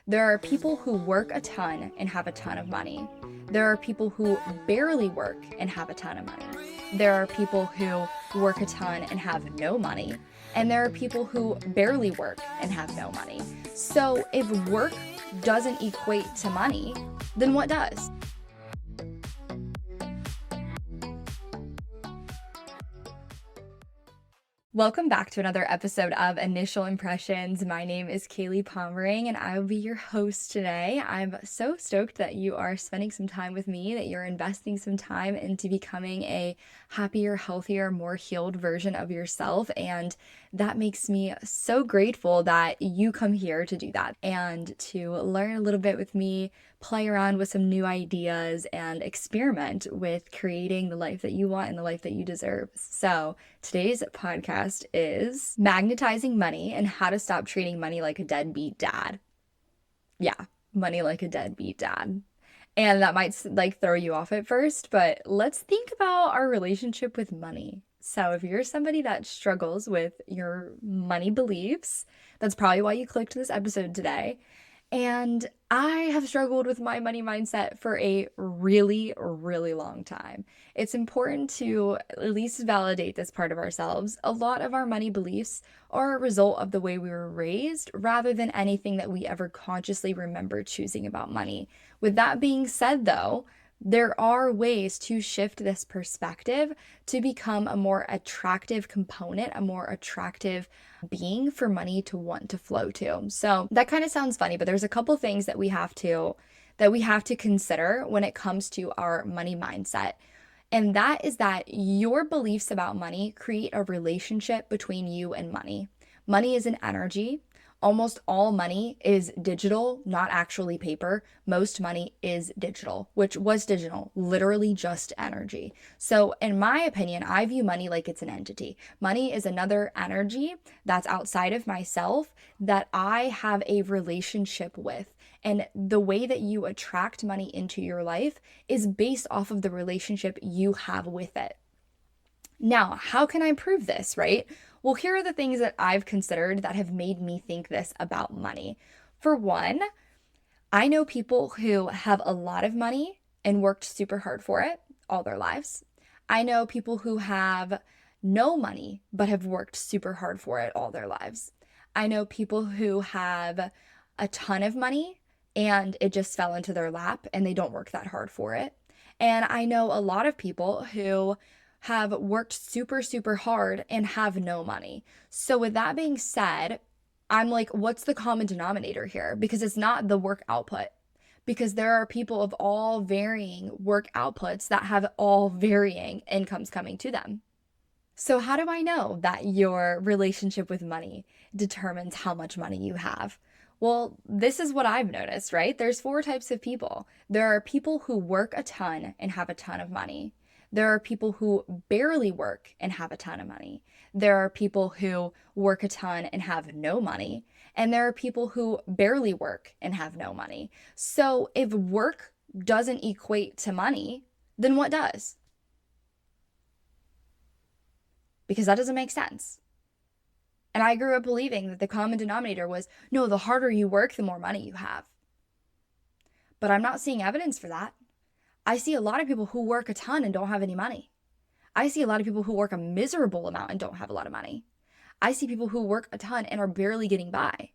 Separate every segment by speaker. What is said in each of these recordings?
Speaker 1: There are people who work a ton and have a ton of money. There are people who barely work and have a ton of money. There are people who work a ton and have no money. And there are people who barely work and have no money. So if work doesn't equate to money, then what does? Welcome back to another episode of Initial Impressions. My name is Kaylee Pomerang and I will be your host today. I'm so stoked that you are spending some time with me, that you're investing some time into becoming a happier, healthier, more healed version of yourself. And that makes me so grateful that you come here to do that and to learn a little bit with me, play around with some new ideas, and experiment with creating the life that you want and the life that you deserve. So today's podcast is magnetizing money and how to stop treating money like a deadbeat dad. Yeah, money like a deadbeat dad. And that might throw you off at first, but let's think about our relationship with money. So if you're somebody that struggles with your money beliefs, that's probably why you clicked this episode today. And I have struggled with my money mindset for a really, really long time. It's important to at least validate this part of ourselves. A lot of our money beliefs are a result of the way we were raised rather than anything that we ever consciously remember choosing about money. With that being said, though, there are ways to shift this perspective to become a more attractive component, a more attractive being for money to want to flow to. So that kind of sounds funny, but there's a couple things that we have to consider when it comes to our money mindset. And that is that your beliefs about money create a relationship between you and money. Money is an energy. Almost all money is digital, not actually paper. Most money is digital, which was digital, literally just energy. So in my opinion, I view money like it's an entity. Money is another energy that's outside of myself that I have a relationship with. And the way that you attract money into your life is based off of the relationship you have with it. Now, how can I prove this, right? Well, here are the things that I've considered that have made me think this about money. For one, I know people who have a lot of money and worked super hard for it all their lives. I know people who have no money but have worked super hard for it all their lives. I know people who have a ton of money and it just fell into their lap and they don't work that hard for it. And I know a lot of people who have worked super, super hard and have no money. So with that being said, I'm like, what's the common denominator here? Because it's not the work output. Because there are people of all varying work outputs that have all varying incomes coming to them. So how do I know that your relationship with money determines how much money you have? Well, this is what I've noticed, right? There's 4 types of people. There are people who work a ton and have a ton of money. There are people who barely work and have a ton of money. There are people who work a ton and have no money. And there are people who barely work and have no money. So if work doesn't equate to money, then what does? Because that doesn't make sense. And I grew up believing that the common denominator was, no, the harder you work, the more money you have. But I'm not seeing evidence for that. I see a lot of people who work a ton and don't have any money. I see a lot of people who work a miserable amount and don't have a lot of money. I see people who work a ton and are barely getting by.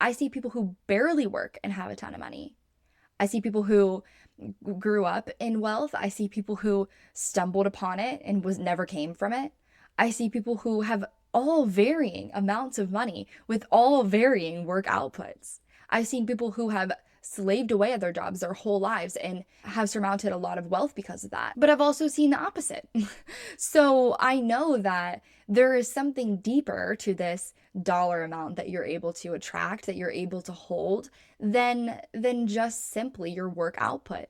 Speaker 1: I see people who barely work and have a ton of money. I see people who grew up in wealth. I see people who stumbled upon it and never came from it. I see people who have all varying amounts of money with all varying work outputs. I've seen people who have slaved away at their jobs their whole lives and have surmounted a lot of wealth because of that. But I've also seen the opposite. So I know that there is something deeper to this dollar amount that you're able to attract, that you're able to hold, than just simply your work output.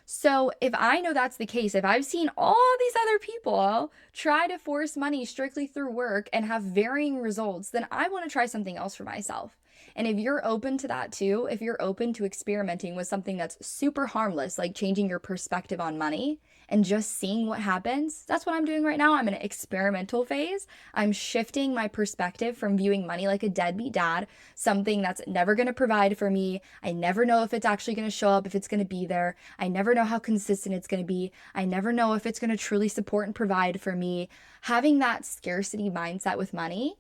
Speaker 1: So if I know that's the case, if I've seen all these other people try to force money strictly through work and have varying results, then I want to try something else for myself. And if you're open to that too, if you're open to experimenting with something that's super harmless, like changing your perspective on money and just seeing what happens, that's what I'm doing right now. I'm in an experimental phase. I'm shifting my perspective from viewing money like a deadbeat dad, something that's never going to provide for me. I never know if it's actually going to show up, if it's going to be there. I never know how consistent it's going to be. I never know if it's going to truly support and provide for me. Having that scarcity mindset with money,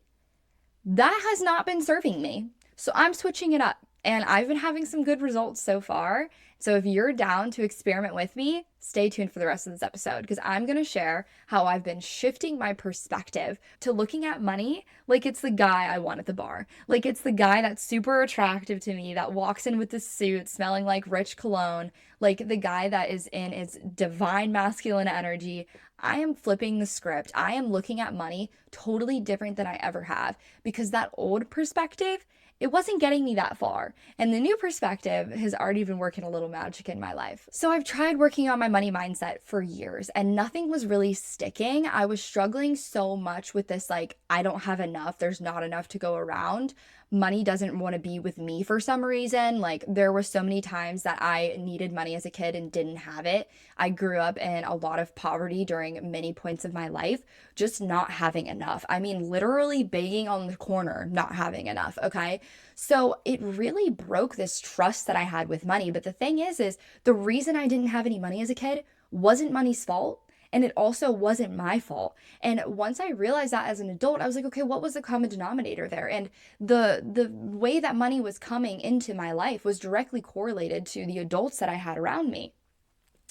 Speaker 1: that has not been serving me. So I'm switching it up, and I've been having some good results so far. So if you're down to experiment with me, stay tuned for the rest of this episode, because I'm going to share how I've been shifting my perspective to looking at money like it's the guy I want at the bar. Like it's the guy that's super attractive to me, that walks in with the suit smelling like rich cologne, like the guy that is in its divine masculine energy. I am flipping the script. I am looking at money totally different than I ever have, because that old perspective, it wasn't getting me that far. And the new perspective has already been working a little magic in my life. So I've tried working on my money mindset for years and nothing was really sticking. I was struggling so much with this, like, I don't have enough, there's not enough to go around. Money doesn't want to be with me for some reason. Like, there were so many times that I needed money as a kid and didn't have it. I grew up in a lot of poverty during many points of my life, just not having enough. I mean, literally begging on the corner, not having enough, okay? So it really broke this trust that I had with money. But the thing is the reason I didn't have any money as a kid wasn't money's fault. And it also wasn't my fault. And once I realized that as an adult, I was like, okay, what was the common denominator there? And the way that money was coming into my life was directly correlated to the adults that I had around me.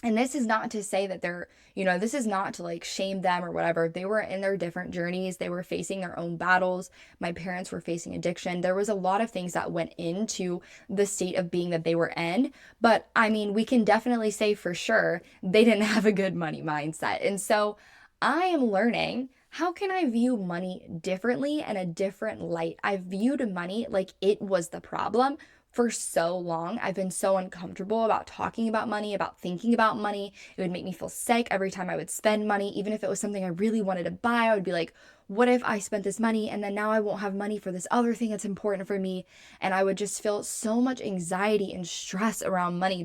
Speaker 1: And this is not to say that they're, this is not to like shame them or whatever. They were in their different journeys. They were facing their own battles. My parents were facing addiction. There was a lot of things that went into the state of being that they were in. But I mean, we can definitely say for sure they didn't have a good money mindset. And so I am learning, how can I view money differently and a different light? I viewed money like it was the problem for so long. I've been so uncomfortable about talking about money, about thinking about money. It would make me feel sick every time I would spend money. Even if it was something I really wanted to buy, I would be like, what if I spent this money and then now I won't have money for this other thing that's important for me? And I would just feel so much anxiety and stress around money.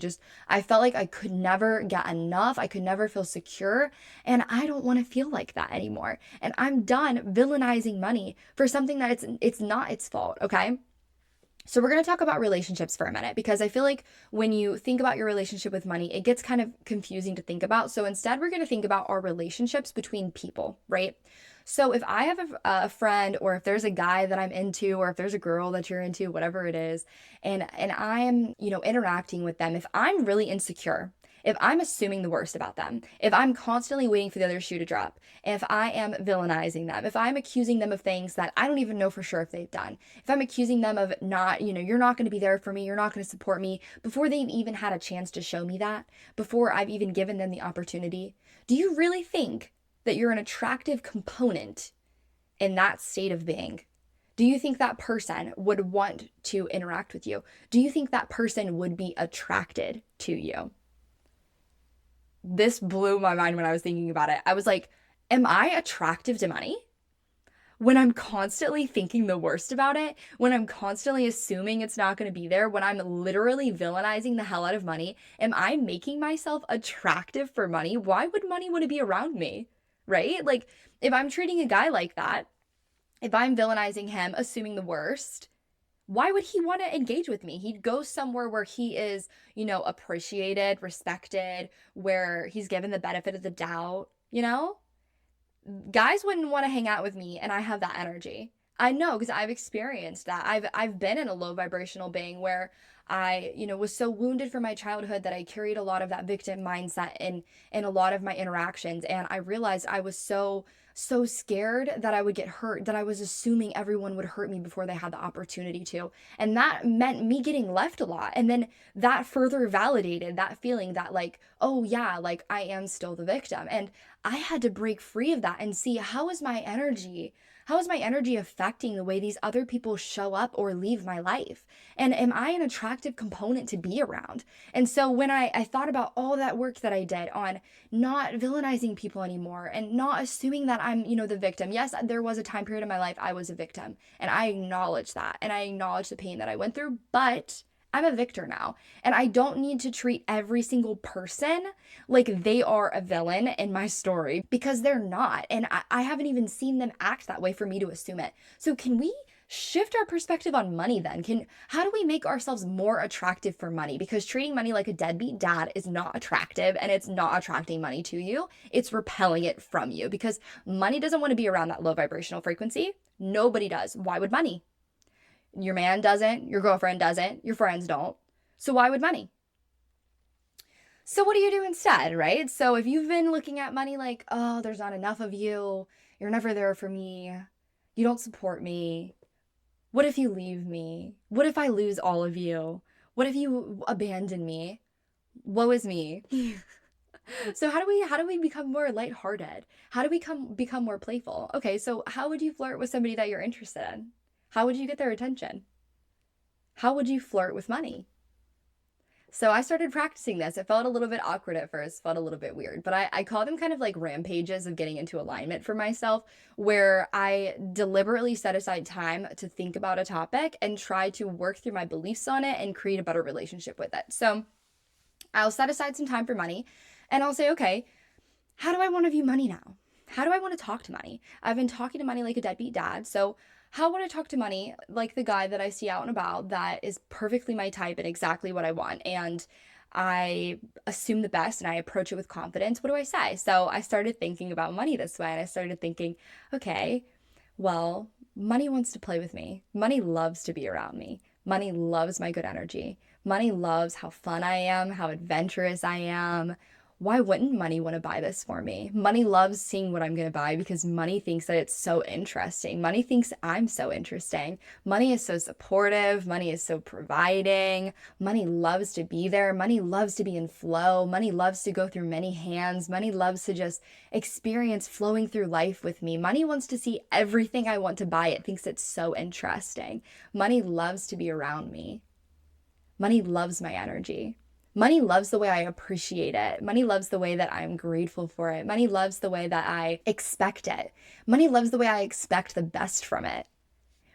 Speaker 1: I felt like I could never get enough. I could never feel secure. And I don't want to feel like that anymore. And I'm done villainizing money for something that it's not its fault, okay? So we're going to talk about relationships for a minute, because I feel like when you think about your relationship with money, it gets kind of confusing to think about. So instead, we're going to think about our relationships between people, right? So if I have a friend, or if there's a guy that I'm into, or if there's a girl that you're into, whatever it is, and I'm, interacting with them, if I'm really insecure, if I'm assuming the worst about them, if I'm constantly waiting for the other shoe to drop, if I am villainizing them, if I'm accusing them of things that I don't even know for sure if they've done, if I'm accusing them of not, you're not going to be there for me, you're not going to support me, before they've even had a chance to show me that, before I've even given them the opportunity, do you really think that you're an attractive component in that state of being? Do you think that person would want to interact with you? Do you think that person would be attracted to you? This blew my mind when I was thinking about it. I was like, am I attractive to money? When I'm constantly thinking the worst about it, when I'm constantly assuming it's not going to be there, when I'm literally villainizing the hell out of money, am I making myself attractive for money? Why would money want to be around me? Right? Like, if I'm treating a guy like that, if I'm villainizing him, assuming the worst, why would he want to engage with me? He'd go somewhere where he is, appreciated, respected, where he's given the benefit of the doubt, Guys wouldn't want to hang out with me, and I have that energy. I know, because I've experienced that. I've been in a low vibrational being where I, was so wounded from my childhood that I carried a lot of that victim mindset in a lot of my interactions. And I realized I was so scared that I would get hurt, that I was assuming everyone would hurt me before they had the opportunity to. And that meant me getting left a lot. And then that further validated that feeling that, like, oh yeah, like I am still the victim. And I had to break free of that and see, how is my energy? How is my energy affecting the way these other people show up or leave my life? And am I an attractive component to be around? And so when I thought about all that work that I did on not villainizing people anymore and not assuming that I'm, the victim. Yes, there was a time period in my life I was a victim, and I acknowledge that, and I acknowledge the pain that I went through, but I'm a victor now, and I don't need to treat every single person like they are a villain in my story, because they're not. And I haven't even seen them act that way for me to assume it. So can we shift our perspective on money then? How do we make ourselves more attractive for money? Because treating money like a deadbeat dad is not attractive, and it's not attracting money to you. It's repelling it from you, because money doesn't want to be around that low vibrational frequency. Nobody does. Why would money? Your man doesn't, your girlfriend doesn't, your friends don't. So why would money? So what do you do instead, right? So if you've been looking at money like, oh, there's not enough of you, you're never there for me, you don't support me, what if you leave me? What if I lose all of you? What if you abandon me? Woe is me. So how do we become more lighthearted? How do we become more playful? Okay, so how would you flirt with somebody that you're interested in? How would you get their attention? How would you flirt with money? So I started practicing this. It felt a little bit awkward at first, felt a little bit weird, but I call them kind of like rampages of getting into alignment for myself, where I deliberately set aside time to think about a topic and try to work through my beliefs on it and create a better relationship with it. So I'll set aside some time for money, and I'll say, okay, how do I want to view money now? How do I want to talk to money? I've been talking to money like a deadbeat dad, so how would I talk to money like the guy that I see out and about that is perfectly my type and exactly what I want? And I assume the best and I approach it with confidence. What do I say? So I started thinking about money this way, and I started thinking, okay, well, money wants to play with me. Money loves to be around me. Money loves my good energy. Money loves how fun I am, how adventurous I am. Why wouldn't money want to buy this for me? Money loves seeing what I'm going to buy because money thinks that it's so interesting. Money thinks I'm so interesting. Money is so supportive. Money is so providing. Money loves to be there. Money loves to be in flow. Money loves to go through many hands. Money loves to just experience flowing through life with me. Money wants to see everything I want to buy. It thinks it's so interesting. Money loves to be around me. Money loves my energy. Money loves the way I appreciate it. Money loves the way that I'm grateful for it. Money loves the way that I expect it. Money loves the way I expect the best from it.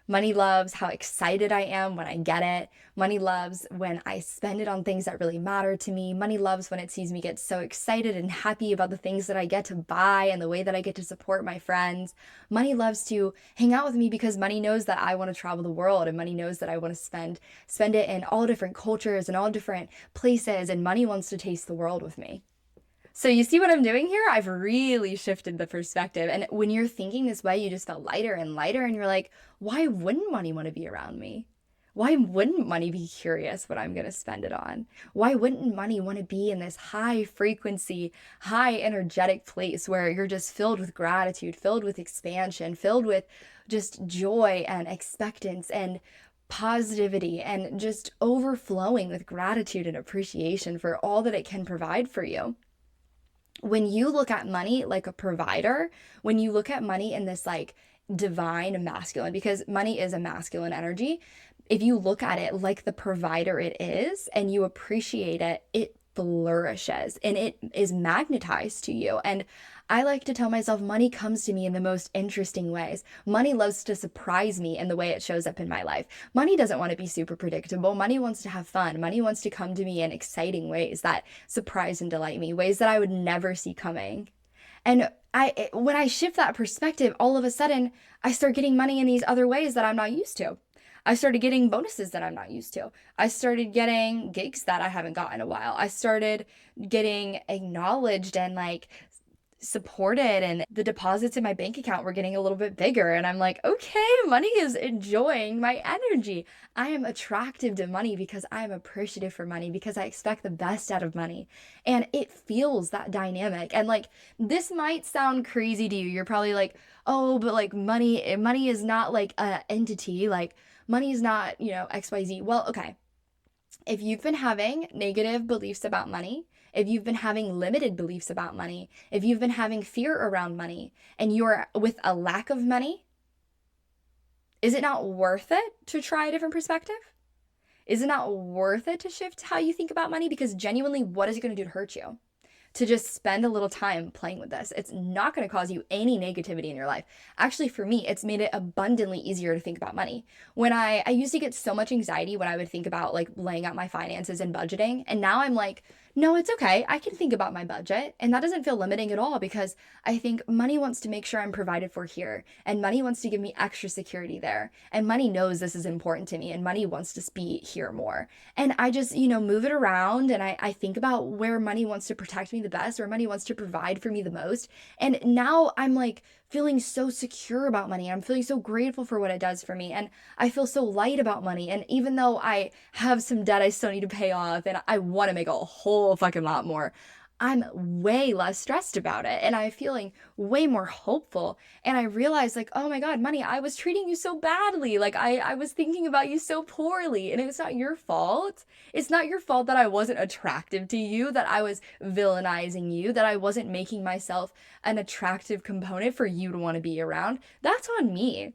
Speaker 1: Money loves how excited I am when I get it. Money loves when I spend it on things that really matter to me. Money loves when it sees me get so excited and happy about the things that I get to buy and the way that I get to support my friends. Money loves to hang out with me because money knows that I want to travel the world, and money knows that I want to spend it in all different cultures and all different places, and money wants to taste the world with me. So you see what I'm doing here? I've really shifted the perspective. And when you're thinking this way, you just felt lighter and lighter. And you're like, why wouldn't money want to be around me? Why wouldn't money be curious what I'm going to spend it on? Why wouldn't money want to be in this high frequency, high energetic place where you're just filled with gratitude, filled with expansion, filled with just joy and expectance and positivity, and just overflowing with gratitude and appreciation for all that it can provide for you? When you look at money like a provider, when you look at money in this like divine masculine, because money is a masculine energy, if you look at it like the provider it is and you appreciate it, it flourishes and it is magnetized to you. And I like to tell myself money comes to me in the most interesting ways. Money loves to surprise me in the way it shows up in my life. Money doesn't want to be super predictable. Money wants to have fun. Money wants to come to me in exciting ways that surprise and delight me, ways that I would never see coming. And when I shift that perspective, all of a sudden, I start getting money in these other ways that I'm not used to. I started getting bonuses that I'm not used to. I started getting gigs that I haven't gotten in a while. I started getting acknowledged and like supported, and the deposits in my bank account were getting a little bit bigger. And I'm like, okay, money is enjoying my energy. I am attractive to money because I am appreciative for money, because I expect the best out of money. And it feels that dynamic. And like, this might sound crazy to you. You're probably like, oh, but like money is not like an entity. Like money is not, XYZ. Well, okay. If you've been having negative beliefs about money, if you've been having limited beliefs about money, if you've been having fear around money, and you're with a lack of money, Is it not worth it to try a different perspective? Is it not worth it to shift how you think about money? Because genuinely, what is it going to do to hurt you? To just spend a little time playing with this. It's not going to cause you any negativity in your life. Actually, for me, it's made it abundantly easier to think about money. When I used to get so much anxiety when I would think about like laying out my finances and budgeting. And now I'm like, no, it's okay. I can think about my budget. And that doesn't feel limiting at all because I think money wants to make sure I'm provided for here. And money wants to give me extra security there. And money knows this is important to me. And money wants to be here more. And I just, move it around and I think about where money wants to protect me the best, where money wants to provide for me the most. And now I'm like feeling so secure about money. I'm feeling so grateful for what it does for me. And I feel so light about money. And even though I have some debt I still need to pay off and I want to make a whole fucking lot more, I'm way less stressed about it and I'm feeling way more hopeful. And I realized like, oh my God, money, I was treating you so badly. Like I was thinking about you so poorly and it's not your fault. It's not your fault that I wasn't attractive to you, that I was villainizing you, that I wasn't making myself an attractive component for you to want to be around. That's on me.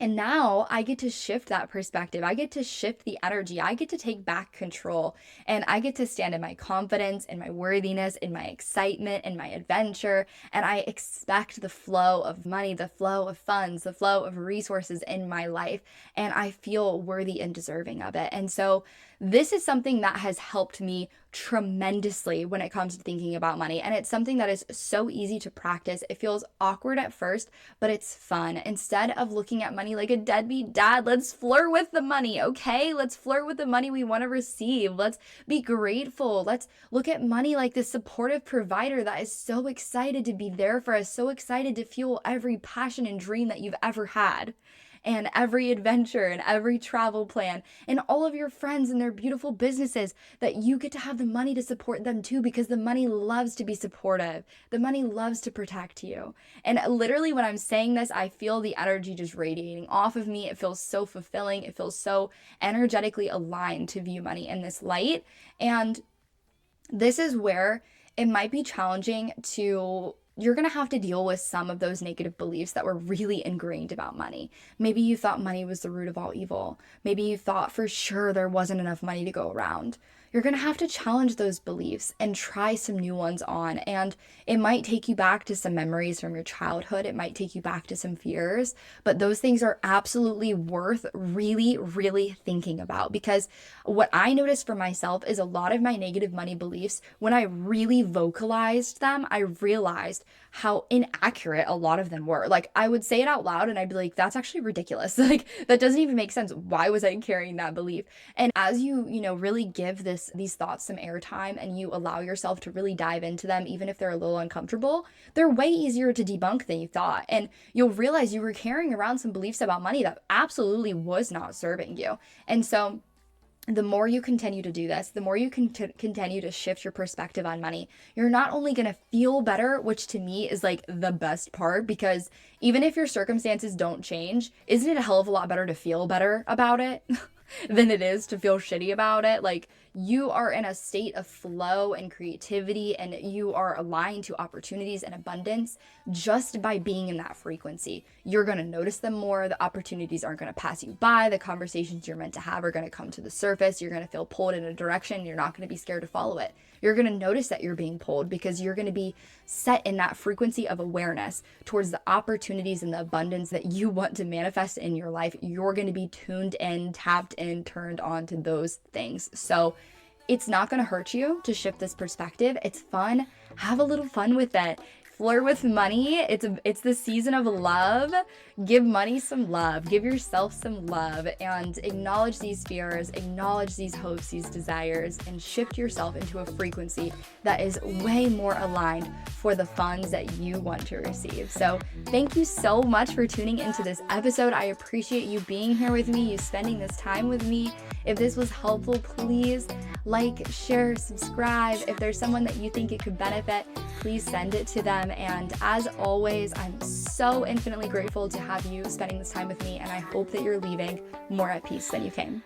Speaker 1: And now I get to shift that perspective. I get to shift the energy. I get to take back control and I get to stand in my confidence and my worthiness and my excitement and my adventure. And I expect the flow of money, the flow of funds, the flow of resources in my life. And I feel worthy and deserving of it. And so this is something that has helped me tremendously when it comes to thinking about money. And it's something that is so easy to practice. It feels awkward at first, but it's fun. Instead of looking at money like a deadbeat dad, let's flirt with the money, okay? Let's flirt with the money we want to receive. Let's be grateful. Let's look at money like this supportive provider that is so excited to be there for us, so excited to fuel every passion and dream that you've ever had. And every adventure and every travel plan and all of your friends and their beautiful businesses, that you get to have the money to support them too, because the money loves to be supportive. The money loves to protect you. And literally when I'm saying this, I feel the energy just radiating off of me. It feels so fulfilling. It feels so energetically aligned to view money in this light. And this is where it might be challenging to you're going to have to deal with some of those negative beliefs that were really ingrained about money. Maybe you thought money was the root of all evil. Maybe you thought for sure there wasn't enough money to go around. You're going to have to challenge those beliefs and try some new ones on. And it might take you back to some memories from your childhood. It might take you back to some fears, but those things are absolutely worth really, really thinking about. Because what I noticed for myself is a lot of my negative money beliefs, when I really vocalized them, I realized how inaccurate a lot of them were. Like I would say it out loud and I'd be like, that's actually ridiculous. Like that doesn't even make sense. Why was I carrying that belief? And as you really give these thoughts some airtime and you allow yourself to really dive into them, even if they're a little uncomfortable, they're way easier to debunk than you thought. And you'll realize you were carrying around some beliefs about money that absolutely was not serving you. And so the more you continue to do this, the more you can continue to shift your perspective on money, you're not only going to feel better, which to me is like the best part, because even if your circumstances don't change, isn't it a hell of a lot better to feel better about it than it is to feel shitty about it? Like you are in a state of flow and creativity and you are aligned to opportunities and abundance just by being in that frequency. You're going to notice them more. The opportunities aren't going to pass you by. The conversations you're meant to have are going to come to the surface. You're going to feel pulled in a direction. You're not going to be scared to follow it. You're going to notice that you're being pulled because you're going to be set in that frequency of awareness towards the opportunities and the abundance that you want to manifest in your life. You're going to be tuned in, tapped in, turned on to those things. So it's not going to hurt you to shift this perspective. It's fun. Have a little fun with it. Flirt with money. It's the season of love. Give money some love. Give yourself some love and acknowledge these fears, acknowledge these hopes, these desires, and shift yourself into a frequency that is way more aligned for the funds that you want to receive. So thank you so much for tuning into this episode. I appreciate you being here with me, you spending this time with me. If this was helpful, please like, share, subscribe. If there's someone that you think it could benefit, please send it to them. And as always, I'm so infinitely grateful to have you spending this time with me, and I hope that you're leaving more at peace than you came.